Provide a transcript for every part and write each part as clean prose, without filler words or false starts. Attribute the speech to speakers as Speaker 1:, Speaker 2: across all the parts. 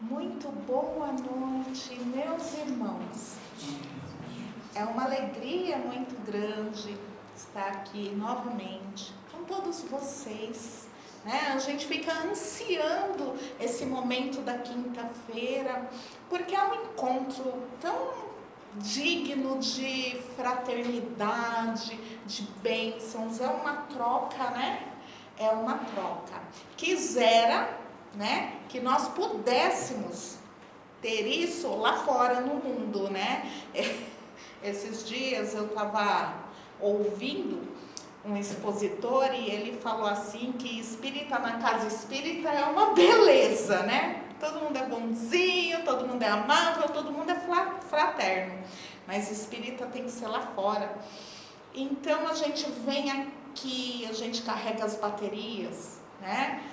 Speaker 1: Muito boa noite, meus irmãos. É uma alegria muito grande estar aqui novamente com todos vocês, né? A gente fica ansiando esse momento da quinta-feira, porque é um encontro tão digno de fraternidade, de bênçãos, é uma troca, né? É uma troca. Quisera, né, que nós pudéssemos ter isso lá fora no mundo, né? Esses dias eu estava ouvindo um expositor e ele falou assim que espírita na casa espírita é uma beleza, né? Todo mundo é bonzinho, todo mundo é amável, todo mundo é fraterno, mas espírita tem que ser lá fora. Então a gente vem aqui, a gente carrega as baterias, né?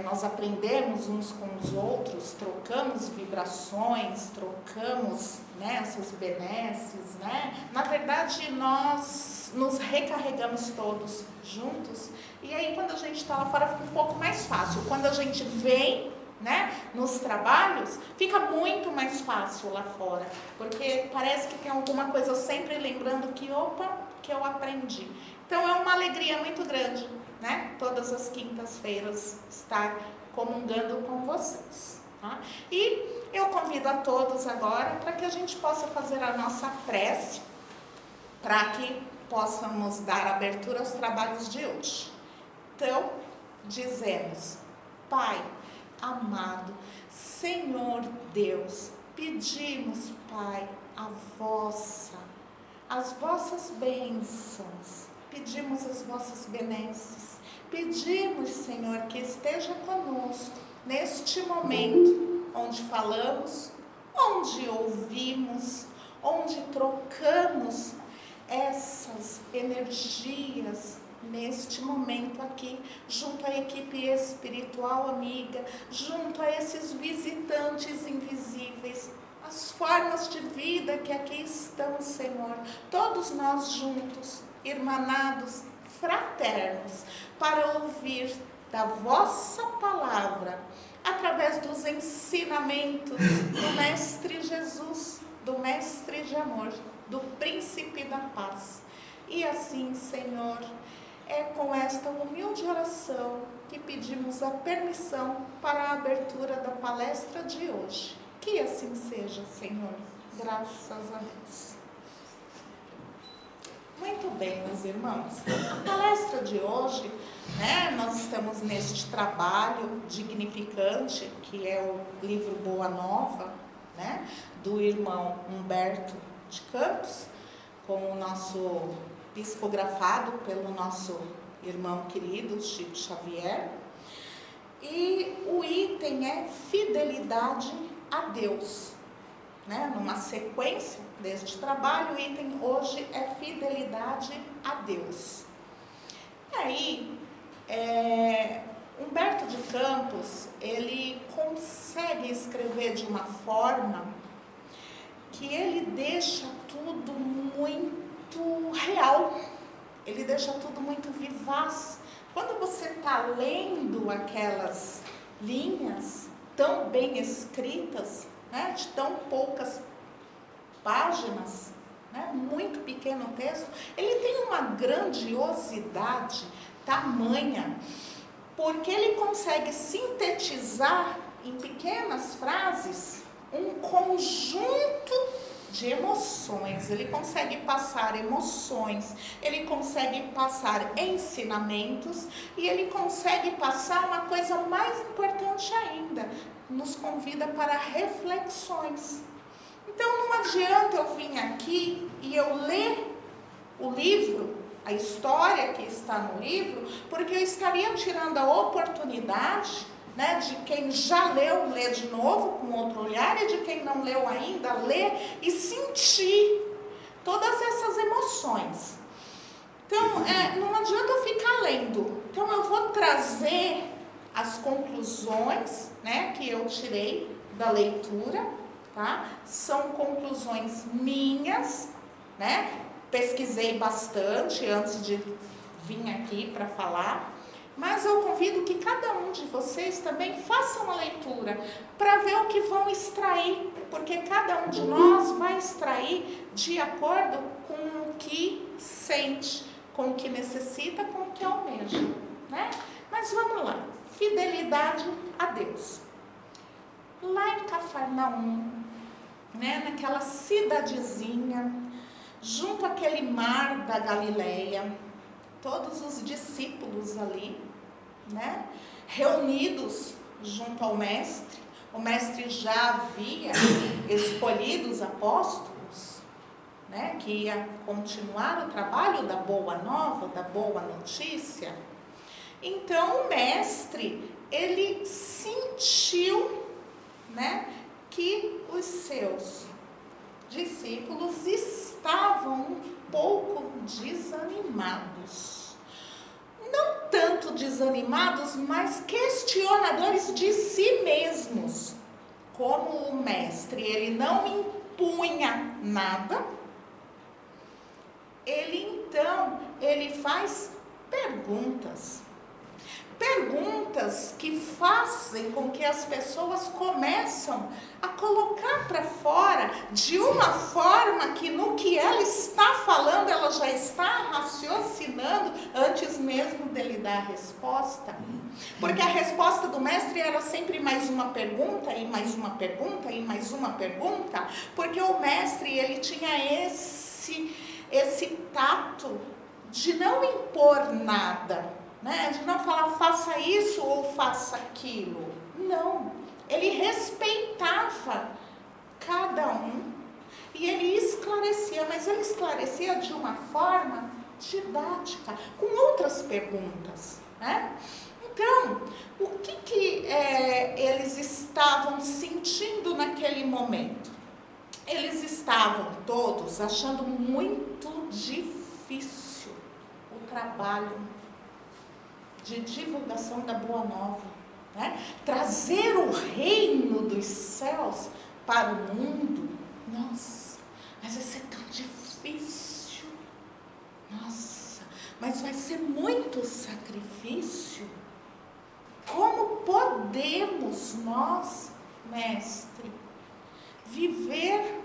Speaker 1: Nós aprendemos uns com os outros, trocamos vibrações, trocamos, né, essas benesses, né? Na verdade, nós nos recarregamos todos juntos, e aí quando a gente está lá fora fica um pouco mais fácil. Quando a gente vem, né, nos trabalhos, fica muito mais fácil lá fora, porque parece que tem alguma coisa sempre lembrando que, opa, que eu aprendi. Então é uma alegria muito grande, né? Todas as quintas-feiras estar comungando com vocês, tá? E eu convido a todos agora para que a gente possa fazer a nossa prece, para que possamos dar abertura aos trabalhos de hoje. Então, dizemos: Pai amado, Senhor Deus, pedimos, Pai, as vossas bênçãos, pedimos as vossas benesses, pedimos, Senhor, que esteja conosco neste momento, onde falamos, onde ouvimos, onde trocamos essas energias, neste momento aqui, junto à equipe espiritual amiga, junto a esses visitantes invisíveis, as formas de vida que aqui estão, Senhor, todos nós juntos, irmanados, fraternos, para ouvir da vossa palavra, através dos ensinamentos do Mestre Jesus, do Mestre de amor, do Príncipe da paz. E assim, Senhor, é com esta humilde oração que pedimos a permissão para a abertura da palestra de hoje. Que assim seja, Senhor. Graças a Deus. Muito bem, meus irmãos. A palestra de hoje, né, nós estamos neste trabalho dignificante, que é o livro Boa Nova, né, do irmão Humberto de Campos, com o nosso psicografado pelo nosso irmão querido Chico Xavier. E o item é fidelidade a Deus, né? Numa sequência deste trabalho, o item hoje é fidelidade a Deus. E aí, Humberto de Campos, ele consegue escrever de uma forma que ele deixa tudo muito real, ele deixa tudo muito vivaz. Quando você está lendo aquelas linhas tão bem escritas, né, de tão poucas páginas, né, muito pequeno texto, ele tem uma grandiosidade tamanha, porque ele consegue sintetizar em pequenas frases um conjunto de emoções. Ele consegue passar emoções, ele consegue passar ensinamentos e ele consegue passar uma coisa mais importante ainda, nos convida para reflexões. Então não adianta eu vir aqui e eu ler o livro, a história que está no livro, porque eu estaria tirando a oportunidade, né, de quem já leu, ler de novo com outro olhar, e de quem não leu ainda, ler e sentir todas essas emoções. Então, não adianta eu ficar lendo. Então, eu vou trazer as conclusões, né, que eu tirei da leitura, tá? São conclusões minhas, né? Pesquisei bastante antes de vir aqui para falar. Mas eu convido que cada um de vocês também faça uma leitura para ver o que vão extrair, porque cada um de nós vai extrair de acordo com o que sente, com o que necessita, com o que almeja, né? Mas vamos lá, fidelidade a Deus. Lá em Cafarnaum, né, naquela cidadezinha, junto àquele mar da Galileia, todos os discípulos ali, né, reunidos junto ao mestre. O mestre já havia escolhido os apóstolos, né, que ia continuar o trabalho da boa nova, da boa notícia. Então o mestre, ele sentiu, né, que os seus discípulos estavam um pouco desanimados. Não tanto desanimados, mas questionadores de si mesmos. Como o mestre, ele não impunha nada, ele faz perguntas. Perguntas que fazem com que as pessoas começam a colocar para fora de uma forma que no que ela está falando, ela já está raciocinando antes mesmo dele dar a resposta. Porque a resposta do mestre era sempre mais uma pergunta, e mais uma pergunta, e mais uma pergunta, porque o mestre, ele tinha esse tato de não impor nada, né? De não falar faça isso ou faça aquilo. Não, ele respeitava cada um e ele esclarecia, mas ele esclarecia de uma forma didática, com outras perguntas, né? Então, o que eles estavam sentindo naquele momento? Eles estavam todos achando muito difícil o trabalho de divulgação da Boa Nova, né? Trazer o reino dos céus para o mundo. Nossa, mas vai ser tão difícil. Nossa, mas vai ser muito sacrifício. Como podemos nós, mestre, viver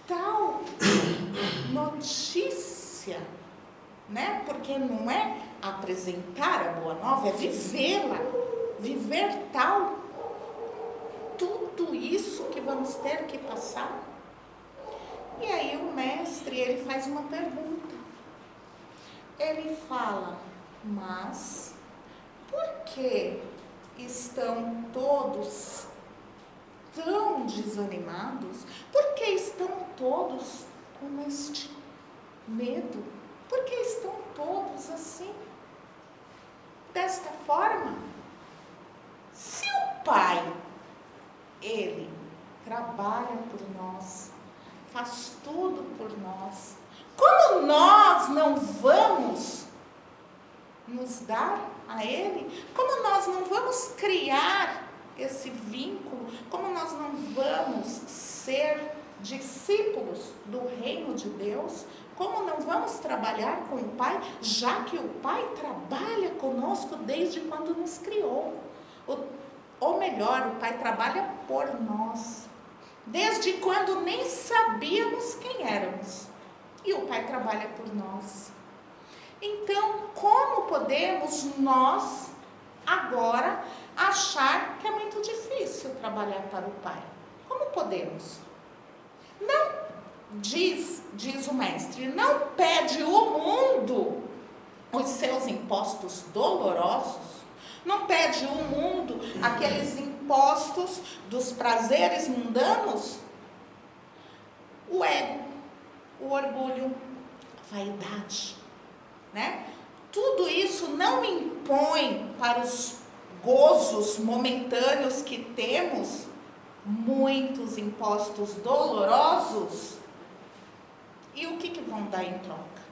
Speaker 1: tal notícia, né? Porque não é apresentar a Boa Nova, é vivê-la, viver tal, tudo isso que vamos ter que passar. E aí o mestre, ele faz uma pergunta. Ele fala, mas por que estão todos tão desanimados? Por que estão todos com este medo? Por que estão todos assim? Desta forma, se o Pai, ele trabalha por nós, faz tudo por nós, como nós não vamos nos dar a ele? Como nós não vamos criar esse vínculo? Como nós não vamos ser discípulos do reino de Deus? Como não vamos trabalhar com o Pai, já que o Pai trabalha conosco desde quando nos criou? Ou melhor, o Pai trabalha por nós, desde quando nem sabíamos quem éramos. E o Pai trabalha por nós. Então, como podemos nós, agora, achar que é muito difícil trabalhar para o Pai? Como podemos? Não, diz o mestre, não pede o mundo os seus impostos dolorosos, não pede o mundo aqueles impostos dos prazeres mundanos, o ego, o orgulho, a vaidade, né? Tudo isso não impõe para os gozos momentâneos que temos muitos impostos dolorosos. E o que vão dar em troca,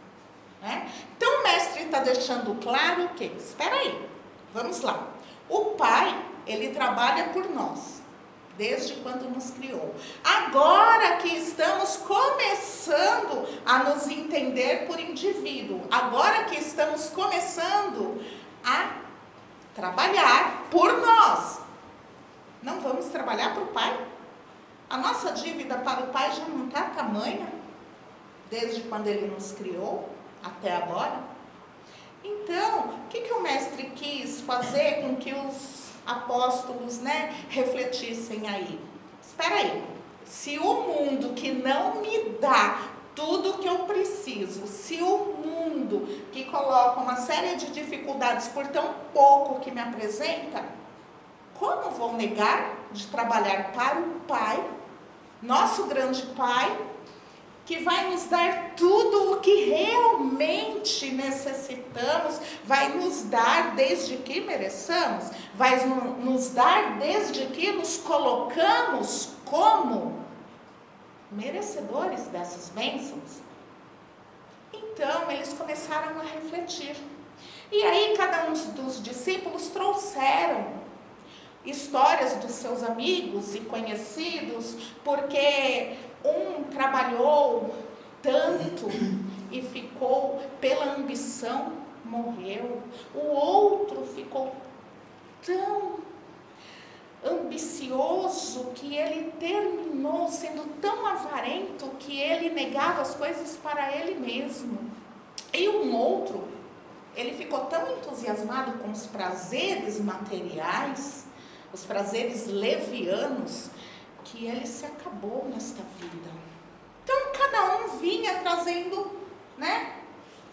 Speaker 1: né? Então o mestre está deixando claro o quê? Espera aí, vamos lá. O Pai, ele trabalha por nós, desde quando nos criou. Agora que estamos começando a nos entender por indivíduo, agora que estamos começando a trabalhar por nós. Não vamos trabalhar para o Pai? A nossa dívida para o Pai já não está tamanha, desde quando Ele nos criou até agora. Então, o que o Mestre quis fazer com que os apóstolos, refletissem aí? Espera aí, se o mundo que não me dá tudo o que eu preciso, se o mundo que coloca uma série de dificuldades por tão pouco que me apresenta, como vou negar de trabalhar para o Pai, nosso grande Pai, que vai nos dar tudo o que realmente necessitamos, vai nos dar desde que mereçamos, vai nos dar desde que nos colocamos como merecedores dessas bênçãos? Então, eles começaram a refletir. E aí, cada um dos discípulos trouxeram histórias dos seus amigos e conhecidos, porque um trabalhou tanto e ficou pela ambição, morreu. O outro ficou tão ambicioso que ele terminou sendo tão avarento que ele negava as coisas para ele mesmo. E um outro, ele ficou tão entusiasmado com os prazeres materiais, os prazeres levianos, que ele se acabou nesta vida. Então, cada um vinha trazendo,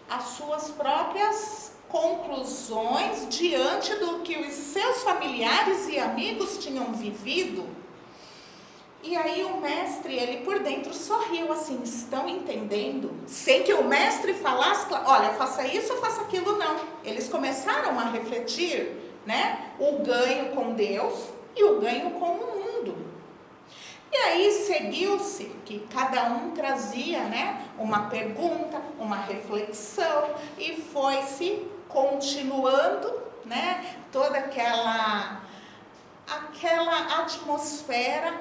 Speaker 1: as suas próprias conclusões diante do que os seus familiares e amigos tinham vivido. E aí o Mestre, ele por dentro sorriu assim: estão entendendo? Sem que o Mestre falasse, olha, faça isso ou faça aquilo, não. Eles começaram a refletir, o ganho com Deus e o ganho com o mundo. E aí seguiu-se que cada um trazia, uma pergunta, uma reflexão, e foi-se continuando, toda aquela atmosfera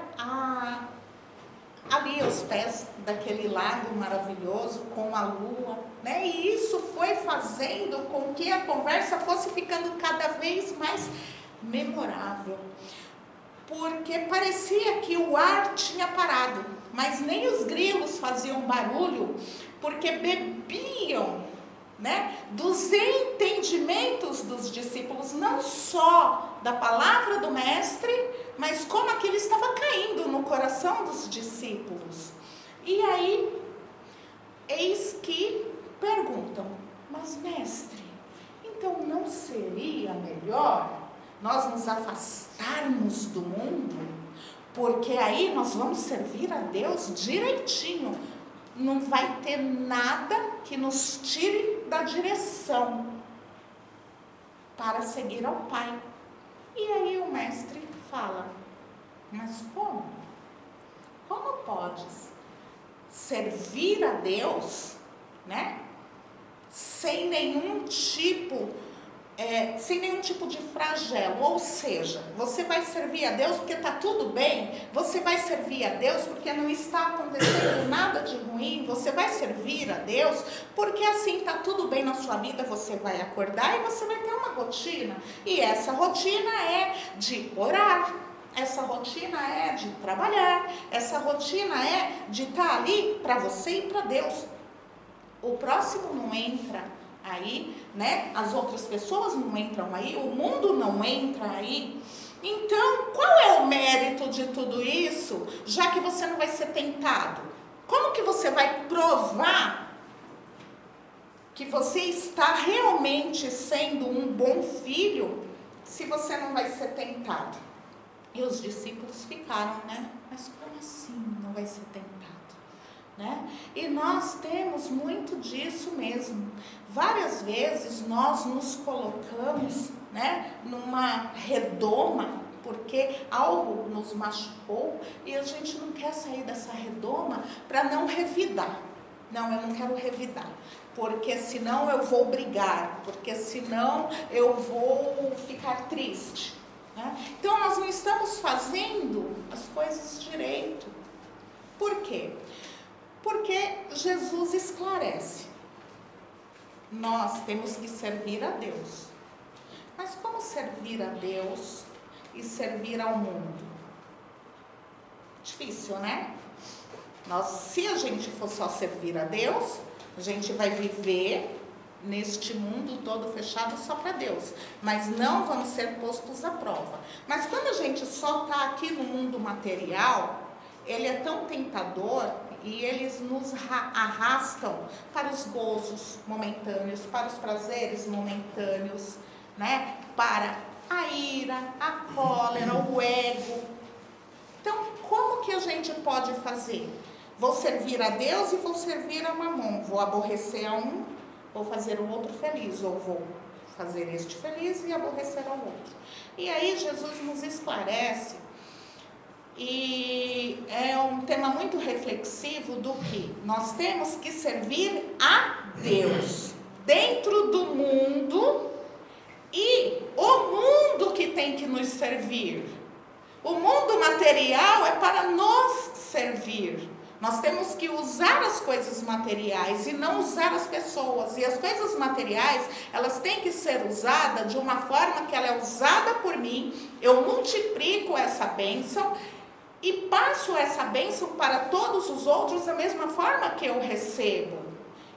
Speaker 1: ali aos pés daquele lago maravilhoso com a lua, e isso foi fazendo com que a conversa fosse ficando cada vez mais memorável, porque parecia que o ar tinha parado, mas nem os grilos faziam barulho, porque bebiam, dos entendimentos dos discípulos, não só da palavra do Mestre, mas como aquilo estava caindo no coração dos discípulos. E aí, eis que perguntam: mas Mestre, então não seria melhor nós nos afastarmos do mundo? Porque aí nós vamos servir a Deus direitinho. Não vai ter nada que nos tire da direção para seguir ao Pai. E aí o Mestre fala: mas como? Como podes servir a Deus, sem nenhum tipo de flagelo? Ou seja, você vai servir a Deus porque está tudo bem, você vai servir a Deus porque não está acontecendo nada de ruim, você vai servir a Deus porque assim está tudo bem na sua vida, você vai acordar e você vai ter uma rotina, e essa rotina é de orar, essa rotina é de trabalhar, essa rotina é de estar ali para você e para Deus. O próximo não entra aí, as outras pessoas não entram aí, o mundo não entra aí. Então, qual é o mérito de tudo isso, já que você não vai ser tentado? Como que você vai provar que você está realmente sendo um bom filho, se você não vai ser tentado? E os discípulos ficaram, mas como assim não vai ser tentado? E nós temos muito disso mesmo. Várias vezes nós nos colocamos, numa redoma, porque algo nos machucou e a gente não quer sair dessa redoma para não revidar. Não, eu não quero revidar, porque senão eu vou brigar, porque senão eu vou ficar triste. Então nós não estamos fazendo as coisas direito. Por quê? Porque Jesus esclarece: nós temos que servir a Deus, Mas como servir a Deus e servir ao mundo? Difícil, né? Se a gente for só servir a Deus, a gente vai viver neste mundo todo fechado só para Deus, mas não vamos ser postos à prova. Mas quando a gente só está aqui no mundo material, ele é tão tentador e eles nos arrastam para os gozos momentâneos, para os prazeres momentâneos, né? Para a ira, a cólera, o ego. Então, como que a gente pode fazer? Vou servir a Deus e vou servir a Mamon. Vou aborrecer a um, vou fazer o outro feliz, ou vou fazer este feliz e aborrecer ao outro. E aí Jesus nos esclarece, e é um tema muito reflexivo do que nós temos que servir a Deus dentro do mundo, e o mundo que tem que nos servir. O mundo material é para nos servir. Nós temos que usar as coisas materiais e não usar as pessoas. E as coisas materiais, elas têm que ser usadas de uma forma que ela é usada por mim. Eu multiplico essa bênção e passo essa bênção para todos os outros da mesma forma que eu recebo.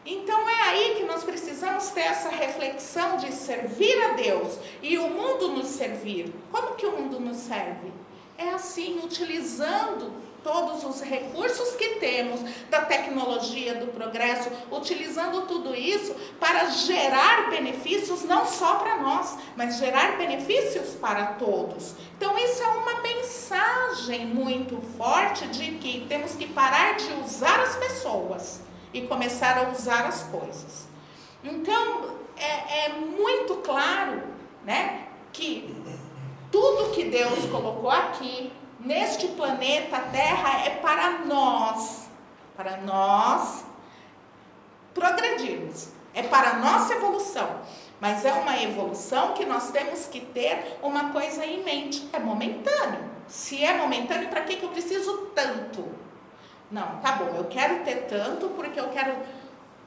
Speaker 1: Então é aí que nós precisamos ter essa reflexão de servir a Deus e o mundo nos servir. Como que o mundo nos serve? É assim, utilizando todos os recursos que temos, da tecnologia, do progresso, utilizando tudo isso para gerar benefícios não só para nós, mas gerar benefícios para todos. Então isso é uma mensagem muito forte de que temos que parar de usar as pessoas e começar a usar as coisas. Então é muito claro, né, que tudo que Deus colocou aqui neste planeta Terra é para nós progredirmos, é para a nossa evolução, mas é uma evolução que nós temos que ter uma coisa em mente, é momentâneo. Se é momentâneo, para que eu preciso tanto? Não, tá bom, eu quero ter tanto porque eu quero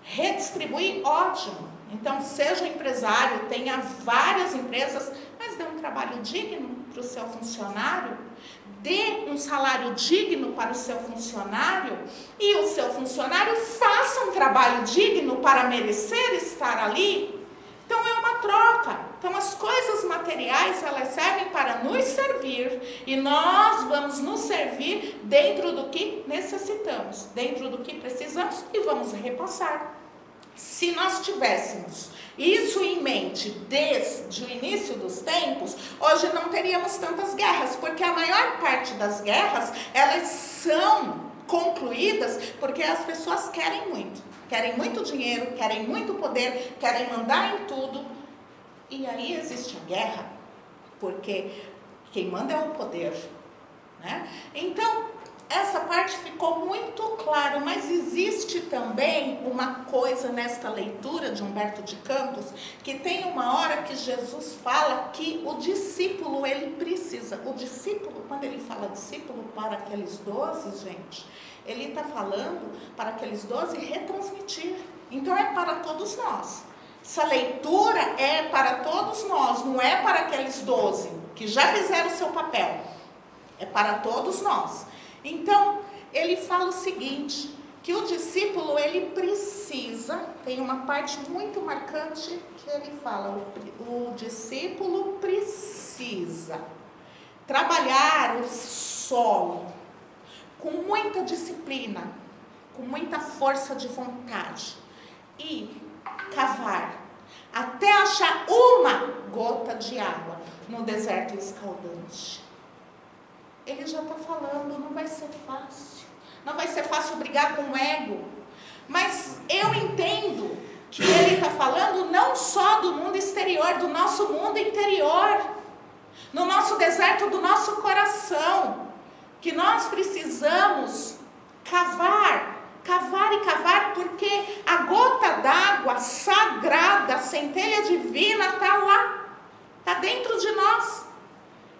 Speaker 1: redistribuir, ótimo. Então seja um empresário, tenha várias empresas, mas dê um trabalho digno para o seu funcionário, dê um salário digno para o seu funcionário, e o seu funcionário faça um trabalho digno para merecer estar ali. Então é uma troca. Então as coisas materiais, elas servem para nos servir, e nós vamos nos servir dentro do que necessitamos, dentro do que precisamos, e vamos repassar. Se nós tivéssemos isso em mente desde o início dos tempos, hoje não teríamos tantas guerras, porque a maior parte das guerras, elas são concluídas porque as pessoas querem muito dinheiro, querem muito poder, querem mandar em tudo, e aí existe a guerra, porque quem manda é o poder, né? Então essa parte ficou muito claro, mas existe também uma coisa nesta leitura de Humberto de Campos, que tem uma hora que Jesus fala que o discípulo, ele precisa, o discípulo, quando ele fala discípulo para aqueles 12, gente, ele está falando para aqueles 12 retransmitir, então é para todos nós. Essa leitura é para todos nós, não é para aqueles 12 que já fizeram o seu papel, é para todos nós. Então, ele fala o seguinte, que o discípulo, ele precisa, tem uma parte muito marcante que ele fala, o discípulo precisa trabalhar o solo com muita disciplina, com muita força de vontade, e cavar até achar uma gota de água no deserto escaldante. Ele já está falando, não vai ser fácil. Não vai ser fácil brigar com o ego. Mas eu entendo que ele está falando não só do mundo exterior, do nosso mundo interior. No nosso deserto do nosso coração. Que nós precisamos cavar e cavar, porque a gota d'água sagrada, a centelha divina está lá. Está dentro de nós.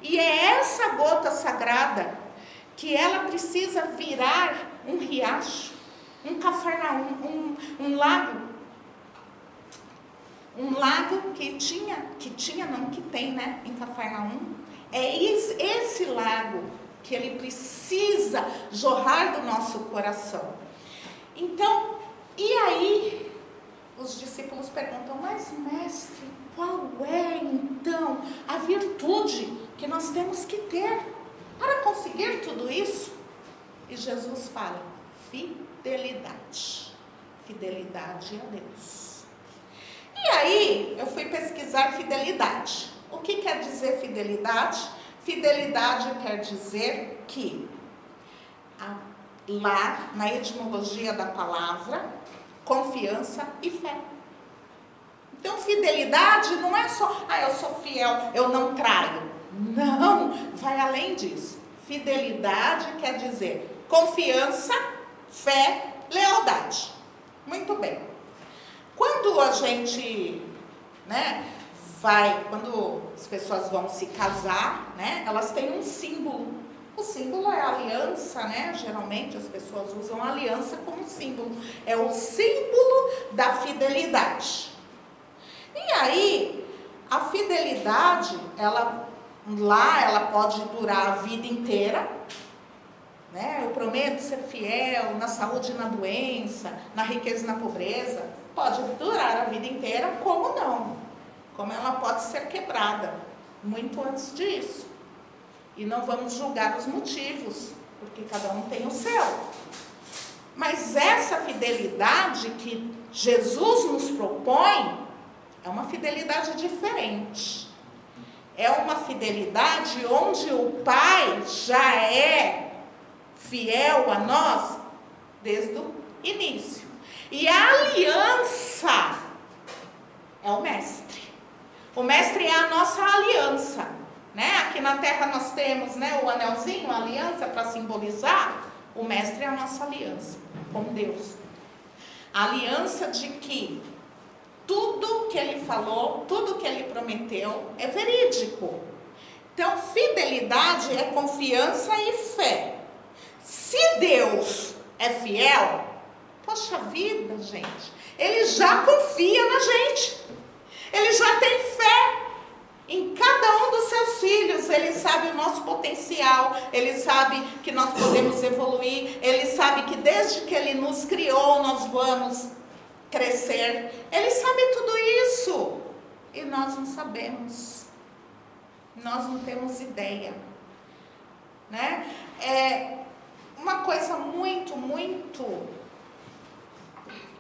Speaker 1: E é essa gota sagrada que ela precisa virar um riacho, um Cafarnaum, um lago. Um lago que tem, né, em Cafarnaum. É esse lago que ele precisa jorrar do nosso coração. Então, e aí, os discípulos perguntam, mas mestre, qual é então a virtude que nós temos que ter para conseguir tudo isso? E Jesus fala, fidelidade. Fidelidade a Deus. E aí, eu fui pesquisar fidelidade. O que quer dizer fidelidade? Fidelidade quer dizer que, lá na etimologia da palavra, confiança e fé. Então, fidelidade não é só, eu sou fiel, eu não traio. Não, vai além disso. Fidelidade quer dizer confiança, fé, lealdade. Muito bem. Quando a gente, quando as pessoas vão se casar, elas têm um símbolo. O símbolo é a aliança, Geralmente as pessoas usam a aliança como símbolo. É o símbolo da fidelidade. E aí, a fidelidade, ela pode durar a vida inteira. Eu prometo ser fiel na saúde e na doença, na riqueza e na pobreza. Pode durar a vida inteira, como não. Como ela pode ser quebrada, muito antes disso. E não vamos julgar os motivos, porque cada um tem o seu. Mas essa fidelidade que Jesus nos propõe, é uma fidelidade diferente. É uma fidelidade onde o Pai já é fiel a nós desde o início. E a aliança é o Mestre. O Mestre é a nossa aliança. Aqui na terra nós temos o anelzinho, a aliança para simbolizar. O Mestre é a nossa aliança com Deus. A aliança de que tudo que Ele falou, tudo que Ele prometeu é verídico. Então, fidelidade é confiança e fé. Se Deus é fiel, poxa vida, gente, Ele já confia na gente. Ele já tem fé em cada um dos seus filhos. Ele sabe o nosso potencial, Ele sabe que nós podemos evoluir, Ele sabe que desde que Ele nos criou, nós vamos crescer. Ele sabe tudo isso. E nós não sabemos. Nós não temos ideia. É uma coisa muito, muito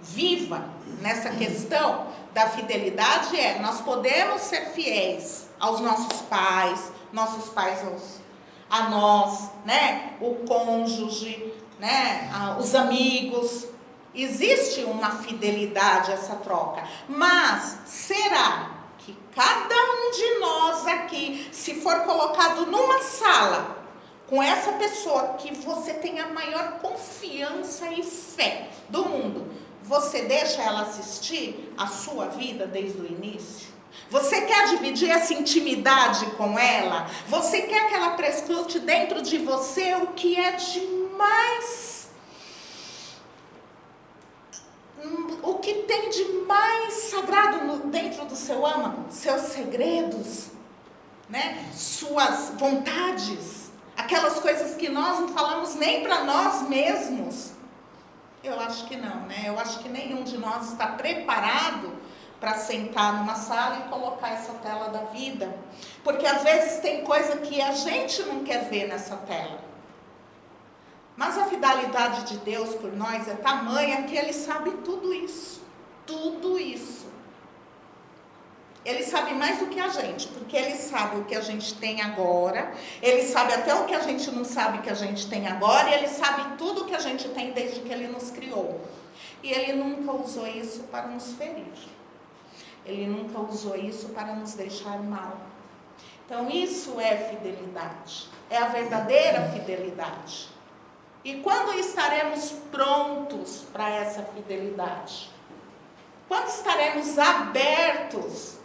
Speaker 1: viva nessa questão da fidelidade nós podemos ser fiéis aos nossos pais a nós, o cônjuge, os amigos. Existe uma fidelidade a essa troca. Mas será que cada um de nós aqui, se for colocado numa sala com essa pessoa que você tem a maior confiança e fé do mundo, você deixa ela assistir a sua vida desde o início? Você quer dividir essa intimidade com ela? Você quer que ela prescrute dentro de você o que é de mais... o que tem de mais sagrado dentro do seu âmago? Seus segredos, suas vontades, aquelas coisas que nós não falamos nem para nós mesmos. Eu acho que não, Eu acho que nenhum de nós está preparado para sentar numa sala e colocar essa tela da vida. Porque às vezes tem coisa que a gente não quer ver nessa tela. Mas a fidelidade de Deus por nós é tamanha que Ele sabe tudo isso. Tudo isso. Ele sabe mais do que a gente, porque Ele sabe o que a gente tem agora, Ele sabe até o que a gente não sabe que a gente tem agora, e Ele sabe tudo o que a gente tem desde que Ele nos criou. E Ele nunca usou isso para nos ferir. Ele nunca usou isso para nos deixar mal. Então isso é fidelidade, é a verdadeira fidelidade. E quando estaremos prontos para essa fidelidade? Quando estaremos abertos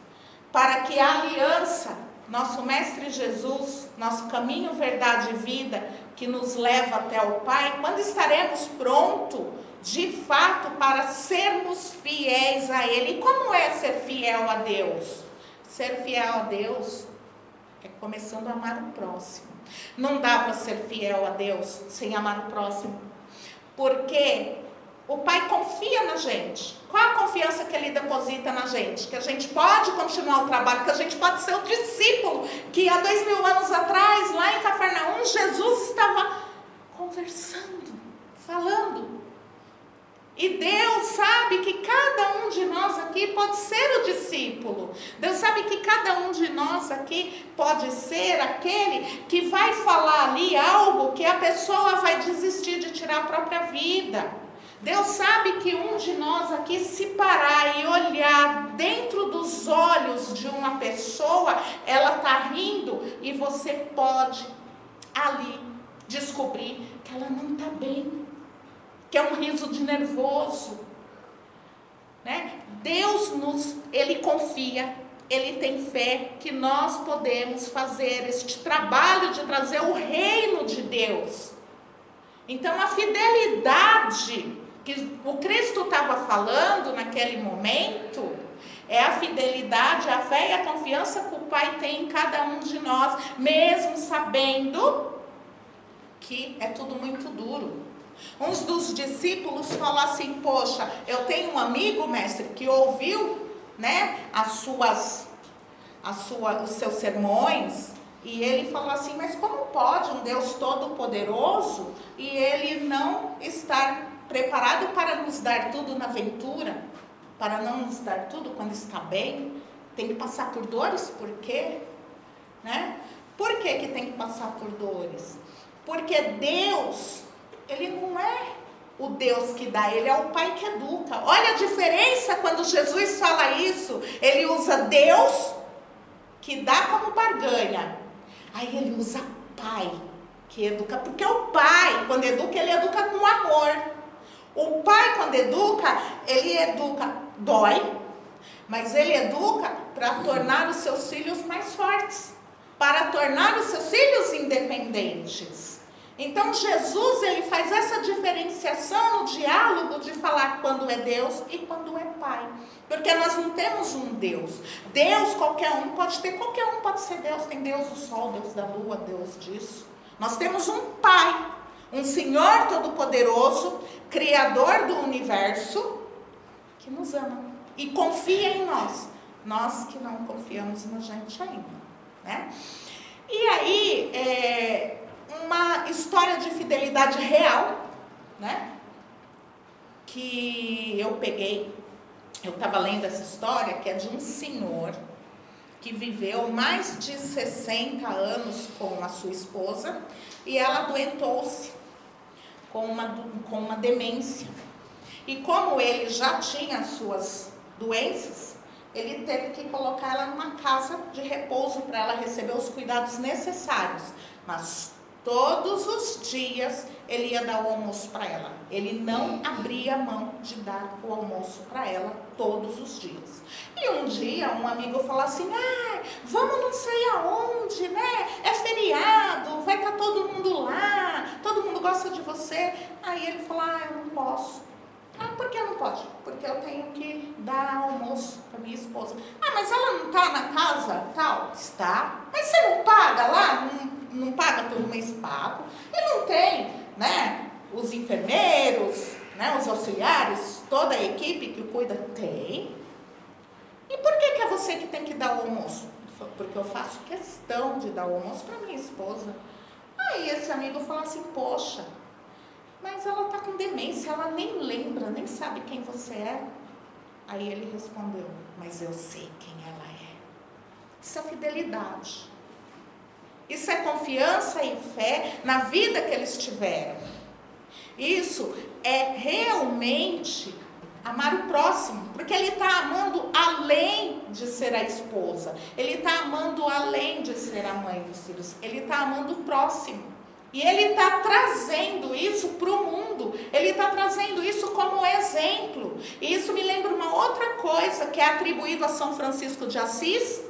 Speaker 1: para que a aliança, nosso Mestre Jesus, nosso caminho, verdade e vida, que nos leva até o Pai, quando estaremos prontos, de fato, para sermos fiéis a Ele. E como é ser fiel a Deus? Ser fiel a Deus é começando a amar o próximo. Não dá para ser fiel a Deus sem amar o próximo. Porque o Pai confia na gente. Qual a confiança que Ele deposita na gente? Que a gente pode continuar o trabalho, que a gente pode ser o discípulo. Que há 2000 anos atrás, lá em Cafarnaum, Jesus estava conversando, falando. E Deus sabe que cada um de nós aqui pode ser o discípulo. Deus sabe que cada um de nós aqui pode ser aquele que vai falar ali algo que a pessoa vai desistir de tirar a própria vida. Deus sabe que um de nós aqui, se parar e olhar dentro dos olhos de uma pessoa, ela está rindo e você pode ali descobrir que ela não está bem. Que é um riso de nervoso, né? Deus Ele confia, Ele tem fé que nós podemos fazer este trabalho de trazer o reino de Deus. Então a fidelidade que o Cristo estava falando naquele momento, é a fidelidade, a fé e a confiança que o Pai tem em cada um de nós, mesmo sabendo que é tudo muito duro. Uns dos discípulos falam assim: poxa, eu tenho um amigo, mestre, que ouviu, né, os seus sermões, e ele falou assim: mas como pode um Deus todo-poderoso e Ele não estar preparado para nos dar tudo na ventura, para não nos dar tudo quando está bem? Tem que passar por dores, por quê? Né? Por que tem que passar por dores? Porque Deus, Ele não é o Deus que dá, Ele é o Pai que educa. Olha a diferença quando Jesus fala isso. Ele usa Deus, que dá como barganha. Aí Ele usa Pai, que educa. Porque o Pai, quando educa, Ele educa com amor. O Pai, quando educa, Ele educa, dói, mas Ele educa para tornar os seus filhos mais fortes, para tornar os seus filhos independentes. Então Jesus, Ele faz essa diferenciação no diálogo de falar quando é Deus e quando é Pai. Porque nós não temos um Deus. Deus qualquer um pode ter, qualquer um pode ser Deus. Tem Deus do sol, Deus da lua, Deus disso. Nós temos um Pai, um Senhor Todo-Poderoso, Criador do Universo, que nos ama e confia em nós. Nós que não confiamos na gente ainda, né? E aí, uma história de fidelidade real, né? Que eu peguei, eu estava lendo essa história, que é de um senhor que viveu mais de 60 anos com a sua esposa e ela adoentou-se com uma demência. E como ele já tinha suas doenças, ele teve que colocar ela numa casa de repouso para ela receber os cuidados necessários. Mas todos os dias ele ia dar o almoço para ela. Ele não abria mão de dar o almoço para ela todos os dias. E um dia um amigo falou assim: vamos não sei aonde, né? É feriado, vai estar todo mundo lá, todo mundo gosta de você. Aí ele falou: eu não posso. Por que não pode? Porque eu tenho que dar almoço para minha esposa. Mas ela não está na casa tal? Está. Mas você não paga lá? Não paga todo mês? Pago. E não tem, né, os enfermeiros, né, os auxiliares, toda a equipe que cuida? Tem. E por que é você que tem que dar o almoço? Porque eu faço questão de dar o almoço para minha esposa. Aí esse amigo falou assim: poxa, mas ela está com demência, ela nem lembra, nem sabe quem você é. Aí ele respondeu: mas eu sei quem ela é. Isso é fidelidade. Isso é confiança e fé na vida que eles tiveram. Isso é realmente amar o próximo, porque ele está amando além de ser a esposa, ele está amando além de ser a mãe dos filhos, ele está amando o próximo. E ele está trazendo isso para o mundo, ele está trazendo isso como exemplo. E isso me lembra uma outra coisa que é atribuído a São Francisco de Assis,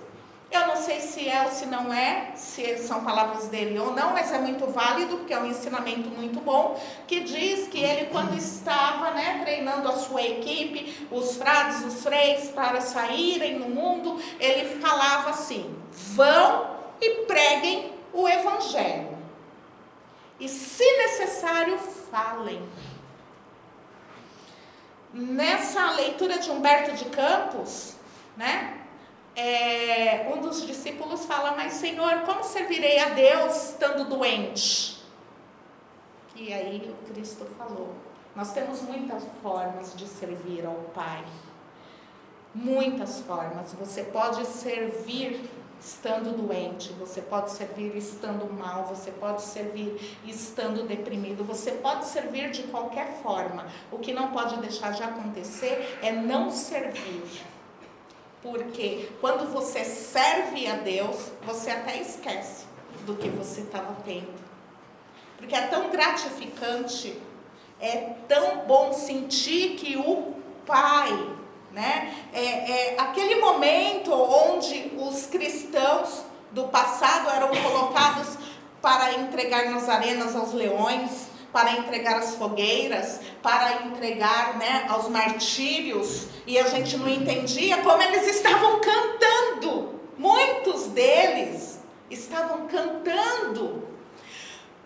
Speaker 1: Eu não sei se é ou se não é, se são palavras dele ou não, mas é muito válido, porque é um ensinamento muito bom, que diz que ele, quando estava, treinando a sua equipe, os frades, os freis, para saírem no mundo, ele falava assim: vão e preguem o evangelho, e se necessário, falem. Nessa leitura de Humberto de Campos, um dos discípulos fala: mas Senhor, como servirei a Deus estando doente? E aí o Cristo falou: nós temos muitas formas de servir ao Pai, muitas formas. Você pode servir estando doente, você pode servir estando mal, você pode servir estando deprimido, você pode servir de qualquer forma. O que não pode deixar de acontecer é não servir. Porque quando você serve a Deus, você até esquece do que você estava tendo. Porque é tão gratificante, é tão bom sentir que o Pai, aquele momento onde os cristãos do passado eram colocados para entregar nas arenas aos leões, para entregar às fogueiras, para entregar aos martírios, e a gente não entendia como eles estavam cantando. Muitos deles estavam cantando.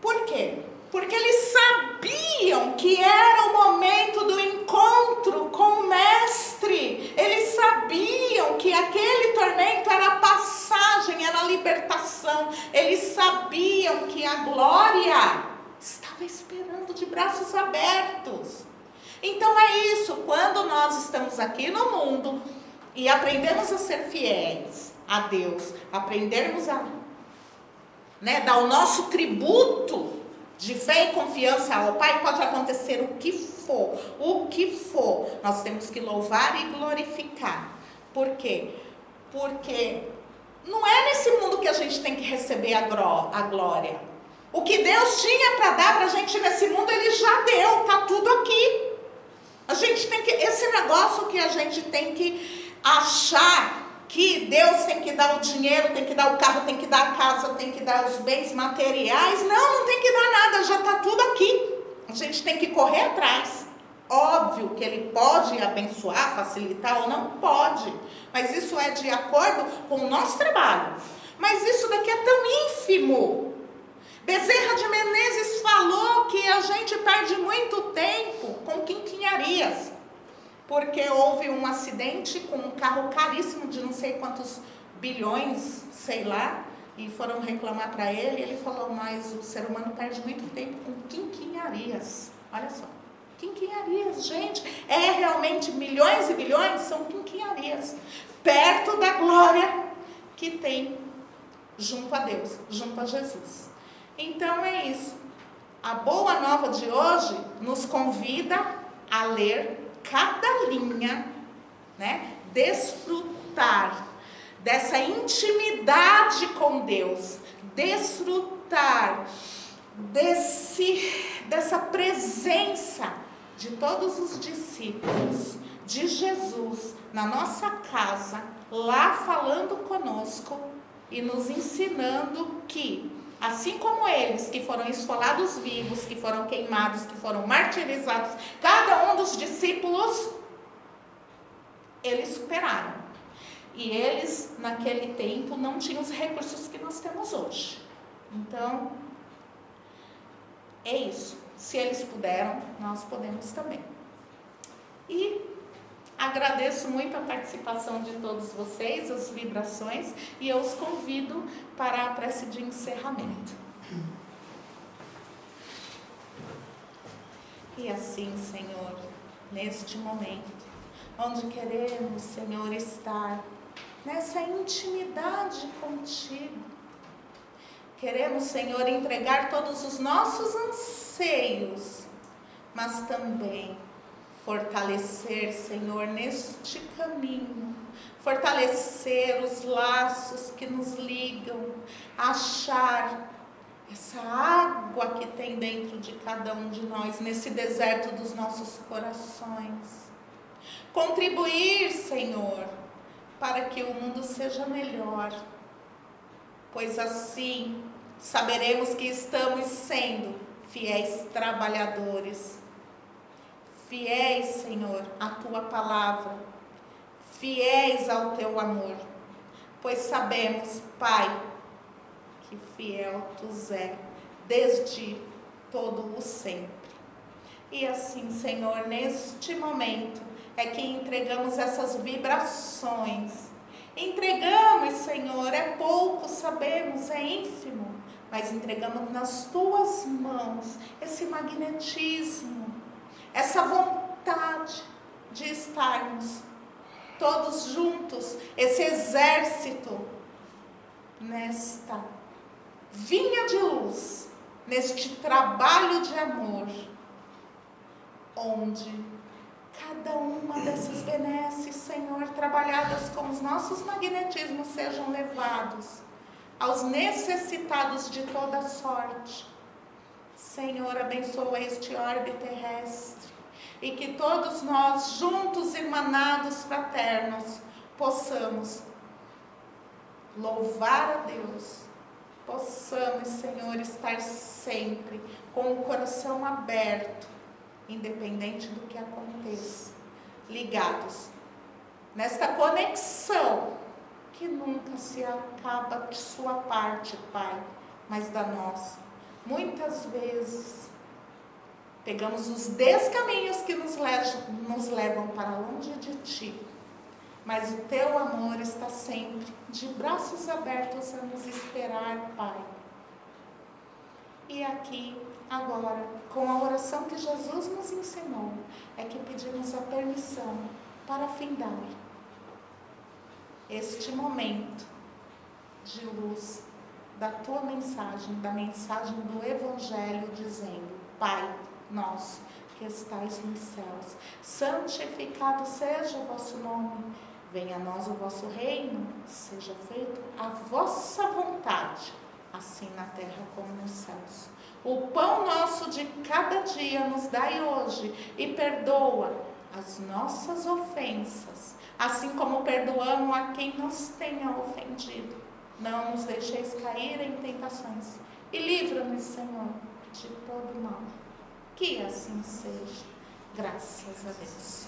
Speaker 1: Por quê? Porque eles sabiam que era o momento do encontro com o Mestre. Eles sabiam que aquele tormento era passagem, era libertação. Eles sabiam que a glória estava esperando de braços abertos. Então é isso, quando nós estamos aqui no mundo e aprendemos a ser fiéis a Deus, aprendermos a dar o nosso tributo de fé e confiança ao Pai, pode acontecer o que for, nós temos que louvar e glorificar. Por quê? Porque não é nesse mundo que a gente tem que receber a glória. O que Deus tinha para dar para a gente nesse mundo, Ele já deu, está tudo aqui. A gente tem que, esse negócio que a gente tem que achar que Deus tem que dar o dinheiro, tem que dar o carro, tem que dar a casa, tem que dar os bens materiais. Não tem que dar nada, já está tudo aqui. A gente tem que correr atrás. Óbvio que Ele pode abençoar, facilitar ou não pode, mas isso é de acordo com o nosso trabalho. Mas isso daqui é tão ínfimo. Bezerra de Menezes falou que a gente perde muito tempo com quinquinharias, porque houve um acidente com um carro caríssimo de não sei quantos bilhões, sei lá, e foram reclamar para ele, e ele falou: mas o ser humano perde muito tempo com quinquinharias. Olha só, quinquinharias, gente, realmente milhões e bilhões são quinquinharias, perto da glória que tem junto a Deus, junto a Jesus. Então é isso. A boa nova de hoje nos convida a ler cada linha, desfrutar dessa intimidade com Deus, desfrutar dessa presença de todos os discípulos de Jesus na nossa casa, lá falando conosco e nos ensinando que, assim como eles que foram esfolados vivos, que foram queimados, que foram martirizados, cada um dos discípulos, eles superaram. E eles, naquele tempo, não tinham os recursos que nós temos hoje. Então, é isso. Se eles puderam, nós podemos também. E agradeço muito a participação de todos vocês, as vibrações, e eu os convido para a prece de encerramento. E assim, Senhor, neste momento, onde queremos, Senhor, estar nessa intimidade contigo, queremos, Senhor, entregar todos os nossos anseios, mas também fortalecer, Senhor, neste caminho, fortalecer os laços que nos ligam, achar essa água que tem dentro de cada um de nós, nesse deserto dos nossos corações. Contribuir, Senhor, para que o mundo seja melhor, pois assim saberemos que estamos sendo fiéis trabalhadores, fiéis, Senhor, à tua palavra, fiéis ao teu amor, pois sabemos, Pai, que fiel tu és desde todo o sempre. E assim, Senhor, neste momento é que entregamos essas vibrações. Entregamos, Senhor, é pouco, sabemos, é ínfimo, mas entregamos nas tuas mãos esse magnetismo, essa vontade de estarmos todos juntos, esse exército, nesta vinha de luz, neste trabalho de amor, onde cada uma dessas benesses, Senhor, trabalhadas com os nossos magnetismos, sejam levados aos necessitados de toda sorte. Senhor, abençoa este orbe terrestre e que todos nós, juntos, irmanados, fraternos, possamos louvar a Deus, possamos, Senhor, estar sempre com o coração aberto, independente do que aconteça, ligados nesta conexão que nunca se acaba de sua parte, Pai, mas da nossa. Muitas vezes pegamos os descaminhos que nos levam para longe de Ti, mas o Teu amor está sempre de braços abertos a nos esperar, Pai. E aqui, agora, com a oração que Jesus nos ensinou, é que pedimos a permissão para findar este momento de luz da Tua mensagem, da mensagem do Evangelho, dizendo: Pai nosso que estais nos céus, santificado seja o vosso nome, venha a nós o vosso reino, seja feita a vossa vontade, assim na terra como nos céus. O pão nosso de cada dia nos dai hoje, e perdoa as nossas ofensas, assim como perdoamos a quem nos tenha ofendido. Não nos deixeis cair em tentações, e livra-nos, Senhor, de todo mal. Que assim seja. Graças a Deus.